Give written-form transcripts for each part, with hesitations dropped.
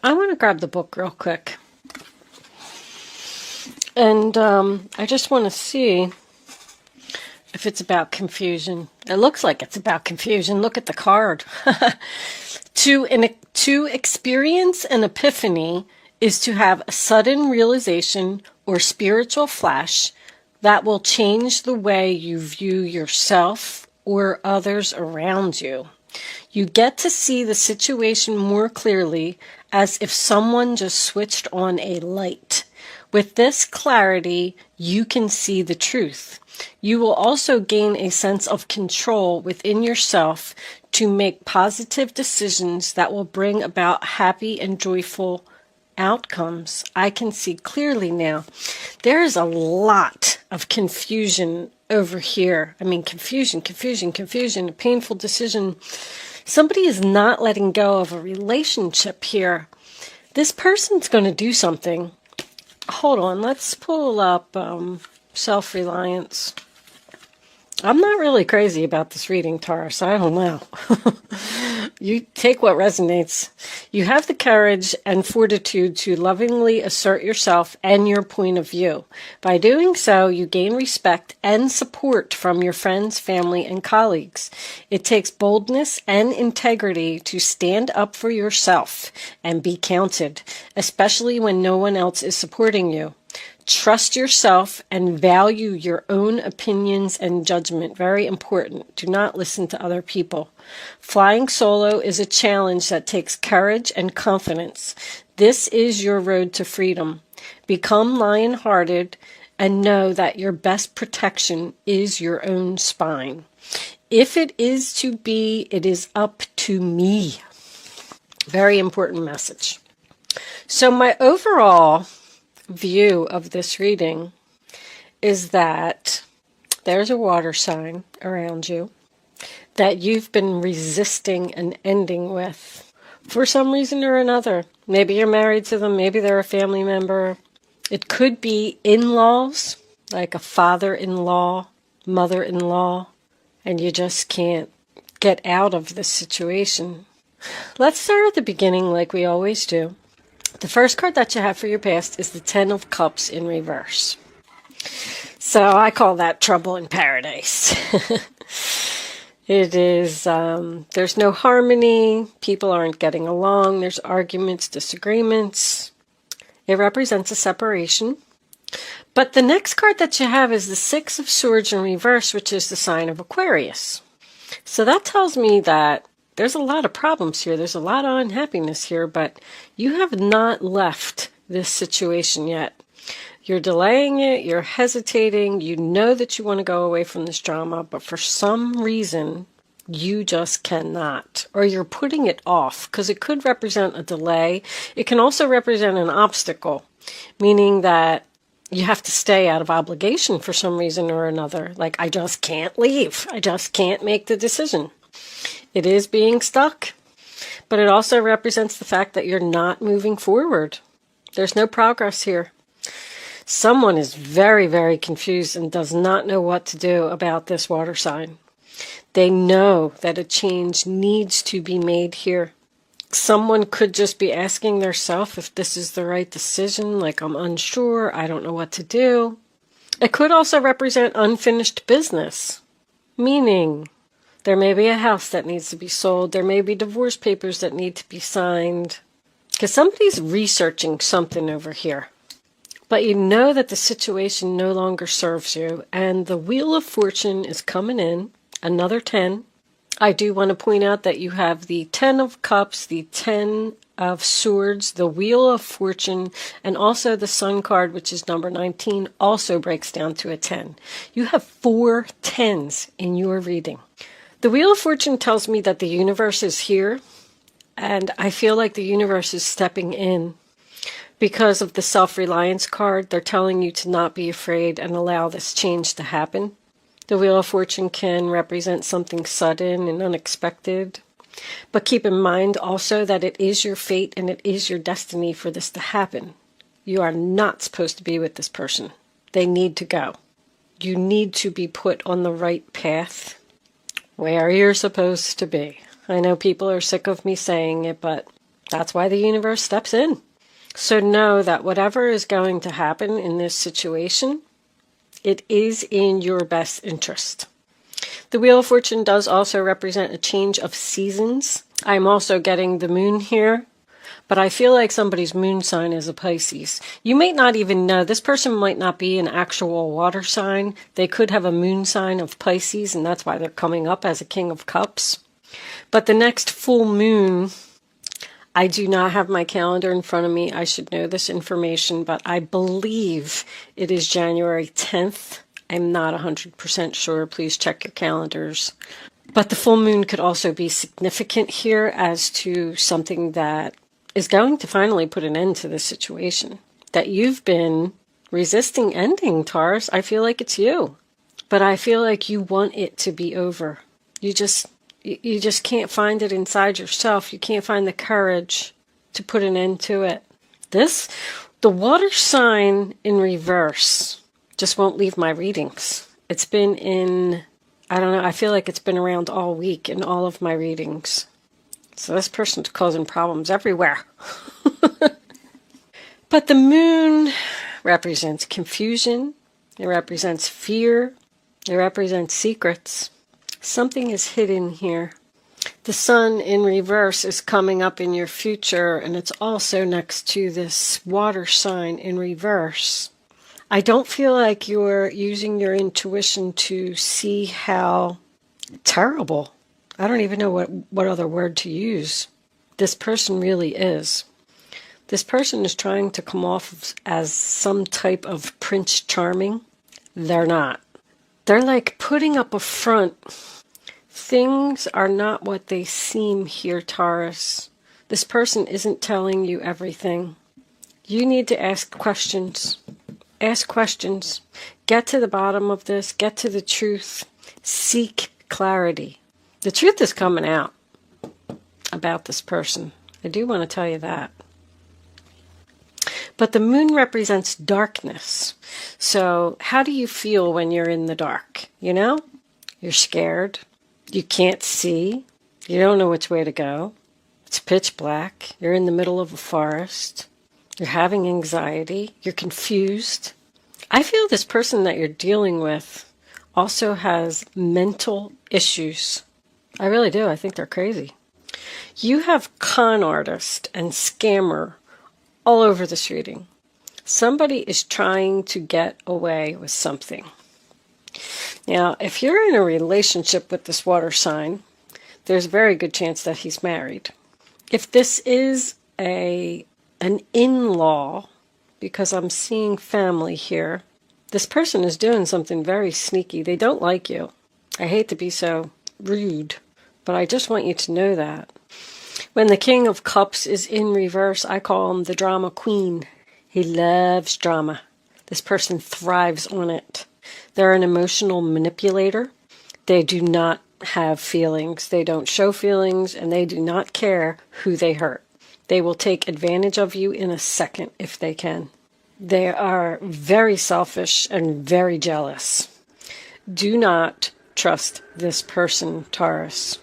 I want to grab the book real quick. And I just want to see if it's about confusion. It looks like it's about confusion. Look at the card. To experience an epiphany is to have a sudden realization or spiritual flash that will change the way you view yourself or others around you. You get to see the situation more clearly, as if someone just switched on a light. With this clarity, you can see the truth. You will also gain a sense of control within yourself to make positive decisions that will bring about happy and joyful outcomes. I can see clearly now. There is a lot of confusion over here. I mean, confusion, a painful decision. Somebody is not letting go of a relationship here. This person's going to do something. Hold on, let's pull up self-reliance. I'm not really crazy about this reading, Taurus. I don't know. You take what resonates. You have the courage and fortitude to lovingly assert yourself and your point of view. By doing so, you gain respect and support from your friends, family, and colleagues. It takes boldness and integrity to stand up for yourself and be counted, especially when no one else is supporting you. Trust yourself and value your own opinions and judgment. Very important. Do not listen to other people. Flying solo is a challenge that takes courage and confidence. This is your road to freedom. Become lion-hearted and know that your best protection is your own spine. If it is to be, it is up to me. Very important message. So my overall view of this reading is that there's a water sign around you that you've been resisting an ending with for some reason or another. Maybe you're married to them, maybe they're a family member. It could be in-laws, like a father-in-law, mother-in-law, and you just can't get out of this situation. Let's start at the beginning like we always do. The first card that you have for your past is the Ten of Cups in reverse. So I call that trouble in paradise. It is, there's no harmony, people aren't getting along, there's arguments, disagreements. It represents a separation. But the next card that you have is the Six of Swords in reverse, which is the sign of Aquarius. So that tells me that there's a lot of problems here. There's a lot of unhappiness here, but you have not left this situation yet. You're delaying it. You're hesitating. You know that you want to go away from this drama, but for some reason, you just cannot. Or you're putting it off, because it could represent a delay. It can also represent an obstacle, meaning that you have to stay out of obligation for some reason or another. Like, I just can't leave. I just can't make the decision. It is being stuck, but it also represents the fact that you're not moving forward. There's no progress here. Someone is very, very confused and does not know what to do about this water sign. They know that a change needs to be made here. Someone could just be asking themselves if this is the right decision, like I'm unsure, I don't know what to do. It could also represent unfinished business, meaning there may be a house that needs to be sold. There may be divorce papers that need to be signed. Because somebody's researching something over here. But you know that the situation no longer serves you. And the Wheel of Fortune is coming in. Another 10. I do want to point out that you have the 10 of Cups, the 10 of Swords, the Wheel of Fortune, and also the Sun card, which is number 19, also breaks down to a 10. You have 4 10s in your reading. The Wheel of Fortune tells me that the universe is here, and I feel like the universe is stepping in. Because of the self-reliance card, they're telling you to not be afraid and allow this change to happen. The Wheel of Fortune can represent something sudden and unexpected. But keep in mind also that it is your fate and it is your destiny for this to happen. You are not supposed to be with this person. They need to go. You need to be put on the right path where you're supposed to be. I know people are sick of me saying it, but That's why the universe steps in. So know that whatever is going to happen in this situation, it is in your best interest. The Wheel of Fortune does also represent a change of seasons. I'm also getting the moon here, but I feel like somebody's moon sign is a Pisces. You might not even know. This person might not be an actual water sign. They could have a moon sign of Pisces, and that's why they're coming up as a King of Cups. But the next full moon, I do not have my calendar in front of me. I should know this information, but I believe it is January 10th. I'm not 100% sure. Please check your calendars. But the full moon could also be significant here as to something that is going to finally put an end to this situation that you've been resisting ending, Taurus. I feel like it's you, but I feel like you want it to be over. You just can't find it inside yourself. You can't find the courage to put an end to it. The water sign in reverse just won't leave my readings. It's been in, I don't know, I feel like it's been around all week in all of my readings. So this person's causing problems everywhere. But the moon represents confusion. It represents fear. It represents secrets. Something is hidden here. The sun in reverse is coming up in your future, and it's also next to this water sign in reverse. I don't feel like you're using your intuition to see how terrible, I don't even know what other word to use, this person really is. This person is trying to come off as some type of Prince Charming. They're not. They're like putting up a front. Things are not what they seem here, Taurus. This person isn't telling you everything. You need to ask questions. Ask questions. Get to the bottom of this. Get to the truth. Seek clarity. The truth is coming out about this person. I do want to tell you that. But the moon represents darkness. So how do you feel when you're in the dark? You know? You're scared. You can't see. You don't know which way to go. It's pitch black. You're in the middle of a forest. You're having anxiety. You're confused. I feel this person that you're dealing with also has mental issues. I really do. I think they're crazy. You have con artist and scammer all over this reading. Somebody is trying to get away with something. Now, if you're in a relationship with this water sign, there's a very good chance that he's married. If this is an in-law, because I'm seeing family here, this person is doing something very sneaky. They don't like you. I hate to be so rude, but I just want you to know that. When the King of Cups is in reverse, I call him the drama queen. He loves drama. This person thrives on it. They're an emotional manipulator. They do not have feelings. They don't show feelings, and they do not care who they hurt. They will take advantage of you in a second if they can. They are very selfish and very jealous. Do not trust this person, Taurus.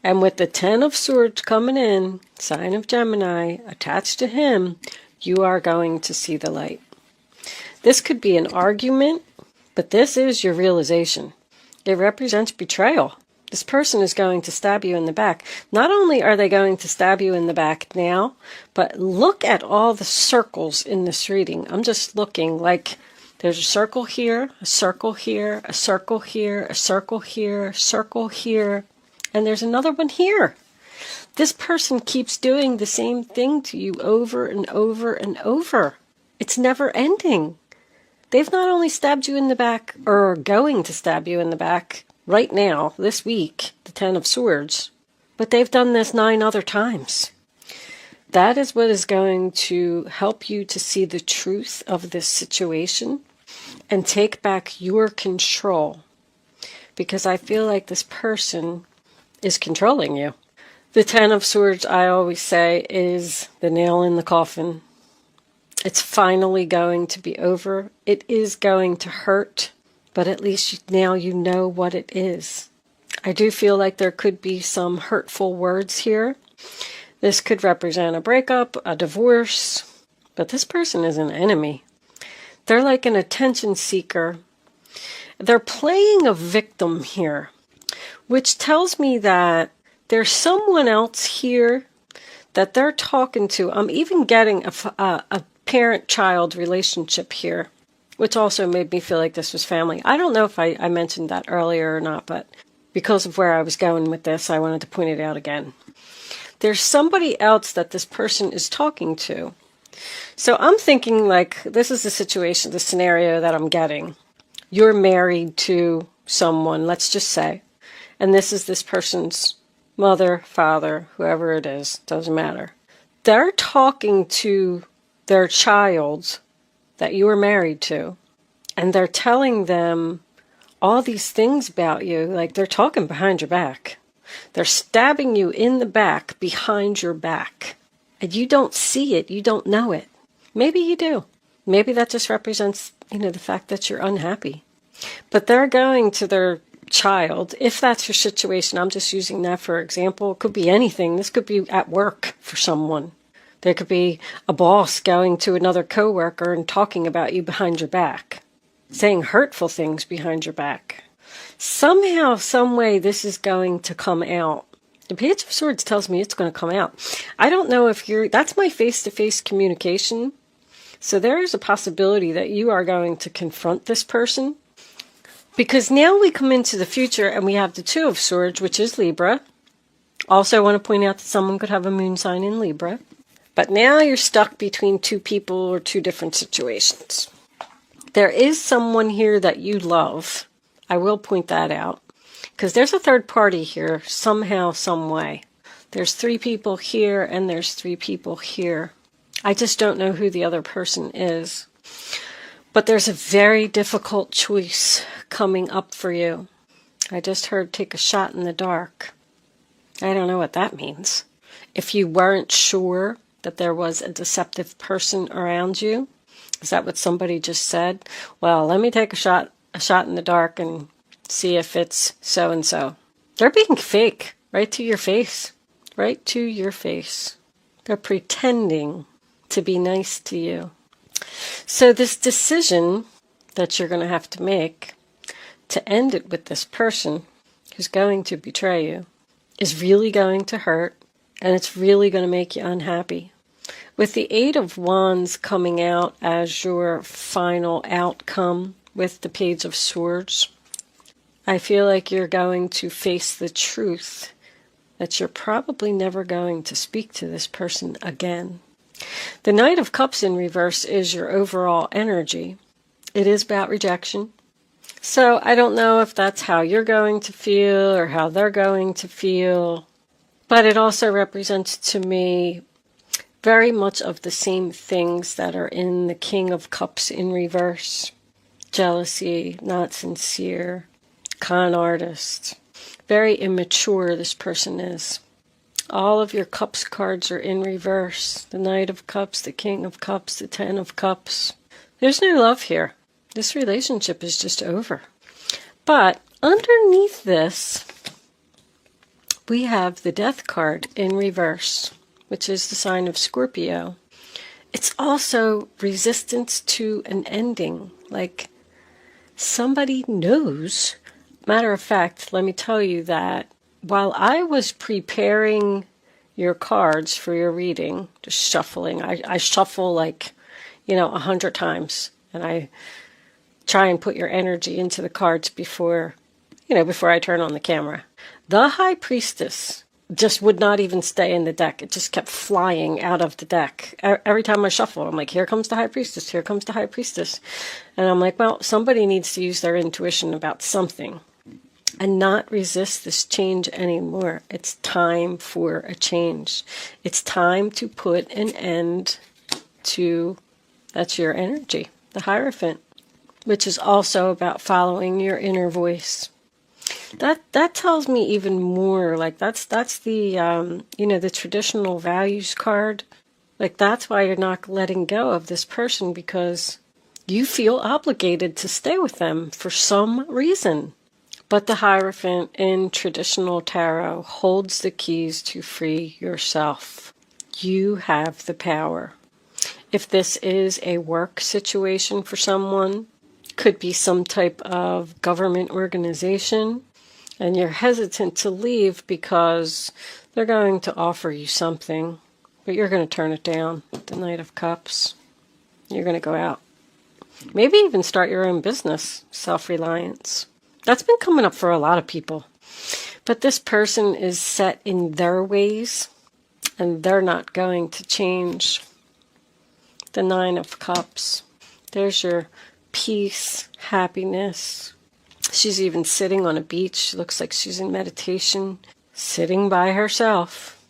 And with the 10 of Swords coming in, sign of Gemini, attached to him, you are going to see the light. This could be an argument, but this is your realization. It represents betrayal. This person is going to stab you in the back. Not only are they going to stab you in the back now, but look at all the circles in this reading. I'm just looking like there's a circle here, a circle here, a circle here, a circle here, a circle here, and there's another one here. This person keeps doing the same thing to you over and over and over. It's never ending. They've not only stabbed you in the back, or are going to stab you in the back right now, this week, the 10 of Swords, but they've done this 9 other times. That is what is going to help you to see the truth of this situation and take back your control, because I feel like this person is controlling you. The 10 of Swords, I always say, is the nail in the coffin. It's finally going to be over. It is going to hurt, but at least now you know what it is. I do feel like there could be some hurtful words here. This could represent a breakup, a divorce, but this person is an enemy. They're like an attention seeker. They're playing a victim here, which tells me that there's someone else here that they're talking to. I'm even getting a parent-child relationship here, which also made me feel like this was family. I don't know if I mentioned that earlier or not, but because of where I was going with this, I wanted to point it out again. There's somebody else that this person is talking to. So I'm thinking like this is the situation, the scenario that I'm getting. You're married to someone, let's just say, and this is this person's mother, father, whoever it is, doesn't matter. They're talking to their child that you were married to, and they're telling them all these things about you, like they're talking behind your back. They're stabbing you in the back, behind your back. And you don't see it, you don't know it. Maybe you do. Maybe that just represents, the fact that you're unhappy. But they're going to their child, if that's your situation, I'm just using that for example. It could be anything. This could be at work for someone. There could be a boss going to another coworker and talking about you behind your back, saying hurtful things behind your back. Somehow, some way, this is going to come out. The Page of Swords tells me it's going to come out. I don't know if that's my face-to-face communication. So there is a possibility that you are going to confront this person. Because now we come into the future and we have the Two of Swords, which is Libra. Also, I want to point out that someone could have a moon sign in Libra. But now you're stuck between two people or two different situations. There is someone here that you love. I will point that out. Because there's a third party here, somehow, some way. There's 3 people here and there's 3 people here. I just don't know who the other person is. But there's a very difficult choice coming up for you. I just heard take a shot in the dark. I don't know what that means. If you weren't sure that there was a deceptive person around you, is that what somebody just said? Well, let me take a shot in the dark and see if it's so-and-so. They're being fake, right to your face. Right to your face. They're pretending to be nice to you. So this decision that you're going to have to make to end it with this person who's going to betray you is really going to hurt, and it's really going to make you unhappy. With the 8 of Wands coming out as your final outcome with the Page of Swords, I feel like you're going to face the truth that you're probably never going to speak to this person again. The Knight of Cups in reverse is your overall energy. It is about rejection. So I don't know if that's how you're going to feel or how they're going to feel, but it also represents to me very much of the same things that are in the King of Cups in reverse. Jealousy, not sincere, con artist. Very immature this person is. All of your Cups cards are in reverse. The Knight of Cups, the King of Cups, the 10 of Cups. There's no love here. This relationship is just over. But underneath this, we have the Death card in reverse, which is the sign of Scorpio. It's also resistance to an ending. Like somebody knows. Matter of fact, let me tell you that while I was preparing your cards for your reading, just shuffling, I shuffle like, 100 times. And I try and put your energy into the cards before I turn on the camera. The High Priestess just would not even stay in the deck. It just kept flying out of the deck. Every time I shuffle, I'm like, here comes the High Priestess, here comes the High Priestess. And I'm like, well, somebody needs to use their intuition about something and not resist this change anymore. It's time for a change. It's time to put an end to, that's your energy, the Hierophant, which is also about following your inner voice. That tells me even more, like that's the, the traditional values card. Like that's why you're not letting go of this person, because you feel obligated to stay with them for some reason. But the Hierophant in traditional tarot holds the keys to free yourself. You have the power. If this is a work situation for someone, could be some type of government organization, and you're hesitant to leave because they're going to offer you something, but you're going to turn it down. The Knight of Cups. You're going to go out. Maybe even start your own business. Self-reliance. That's been coming up for a lot of people. But this person is set in their ways, and they're not going to change. The Nine of Cups. There's your peace, happiness. She's even sitting on a beach. Looks like she's in meditation. Sitting by herself.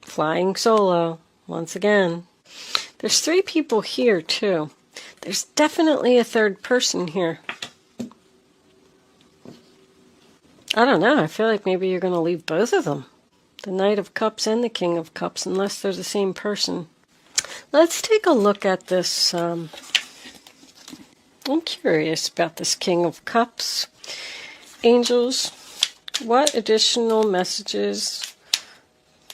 Flying solo. Once again. There's 3 people here too. There's definitely a third person here. I don't know. I feel like maybe you're going to leave both of them. The Knight of Cups and the King of Cups, unless they're the same person. Let's take a look at this. I'm curious about this King of Cups. Angels, what additional messages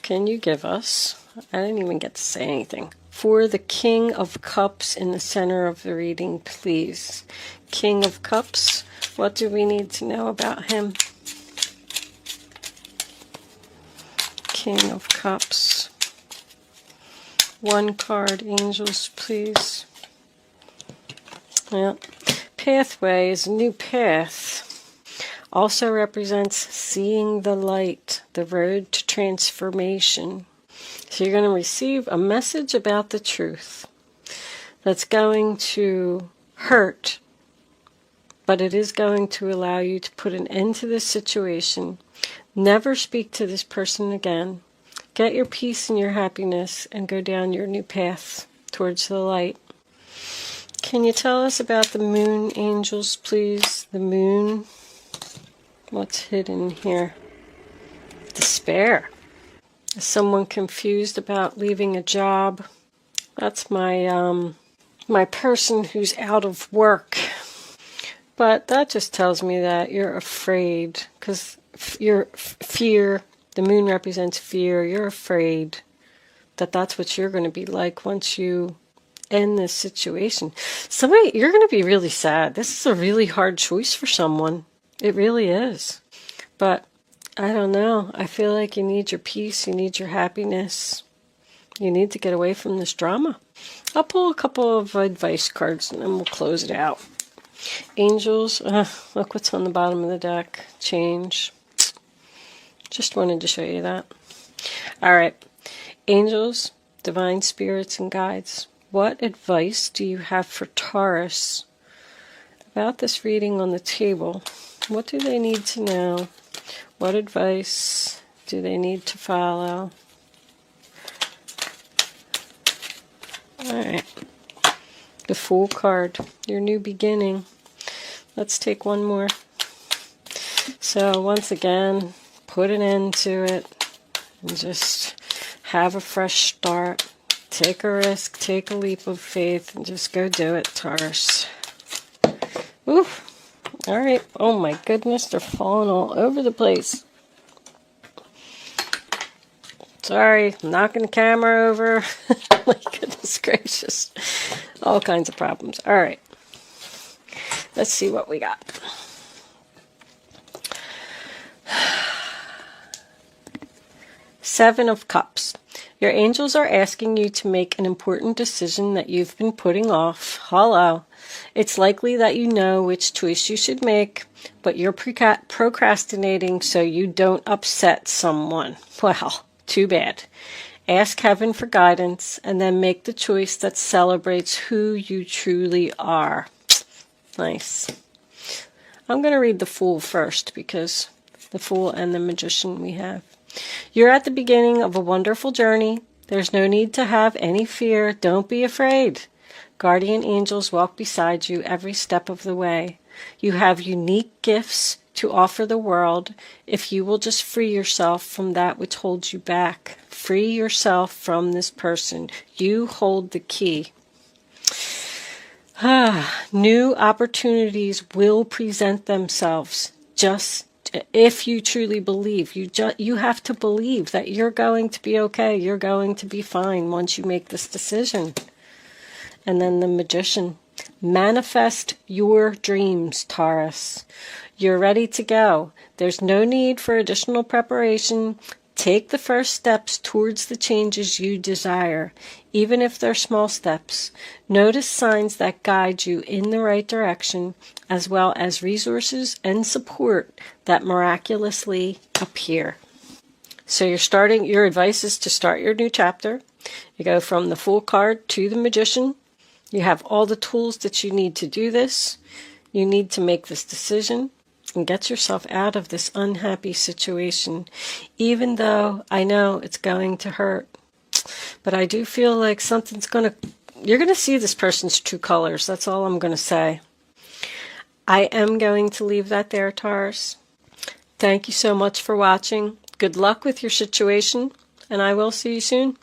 can you give us? I didn't even get to say anything. For the King of Cups in the center of the reading, please. King of Cups, what do we need to know about him? King of Cups. 1 card, angels, please. Yeah. Pathway is a new path. Also represents seeing the light, the road to transformation. So you're going to receive a message about the truth that's going to hurt, but it is going to allow you to put an end to this situation. Never speak to this person again. Get your peace and your happiness and go down your new path towards the light. Can you tell us about the moon, angels, please? The moon. What's hidden here? Despair. Is someone confused about leaving a job? That's my my person who's out of work. But that just tells me that you're afraid, because your fear, the moon represents fear. You're afraid that that's what you're going to be like once you end this situation. You're going to be really sad. This is a really hard choice for someone. It really is. But I don't know. I feel like you need your peace. You need your happiness. You need to get away from this drama. I'll pull a couple of advice cards and then we'll close it out. Angels, look what's on the bottom of the deck. Change. Just wanted to show you that. All right. Angels, divine spirits and guides. What advice do you have for Taurus about this reading on the table? What do they need to know? What advice do they need to follow? All right. The Fool card, your new beginning. Let's take one more. So once again, put an end to it and just have a fresh start. Take a risk, take a leap of faith, and just go do it, Taurus. Ooh. All right. Oh my goodness, they're falling all over the place. Sorry, knocking the camera over. My goodness gracious. All kinds of problems. All right. Let's see what we got. Seven of Cups. Your angels are asking you to make an important decision that you've been putting off. Hello. It's likely that you know which choice you should make, but you're procrastinating so you don't upset someone. Well, too bad. Ask heaven for guidance and then make the choice that celebrates who you truly are. Nice. I'm going to read the Fool first because the Fool and the Magician we have. You're at the beginning of a wonderful journey. There's no need to have any fear. Don't be afraid. Guardian angels walk beside you every step of the way. You have unique gifts to offer the world if you will just free yourself from that which holds you back. Free yourself from this person. You hold the key. New opportunities will present themselves. Just If you truly believe, you have to believe that you're going to be okay. You're going to be fine once you make this decision. And then the Magician. Manifest your dreams, Taurus. You're ready to go. There's no need for additional preparation. Take the first steps towards the changes you desire, even if they're small steps. Notice signs that guide you in the right direction, as well as resources and support that miraculously appear. So your advice is to start your new chapter. You go from the Fool card to the Magician. You have all the tools that you need to do this. You need to make this decision and get yourself out of this unhappy situation, even though I know it's going to hurt. But I do feel like you're going to see this person's true colors. That's all I'm going to say. I am going to leave that there, Taurus. Thank you so much for watching. Good luck with your situation, and I will see you soon.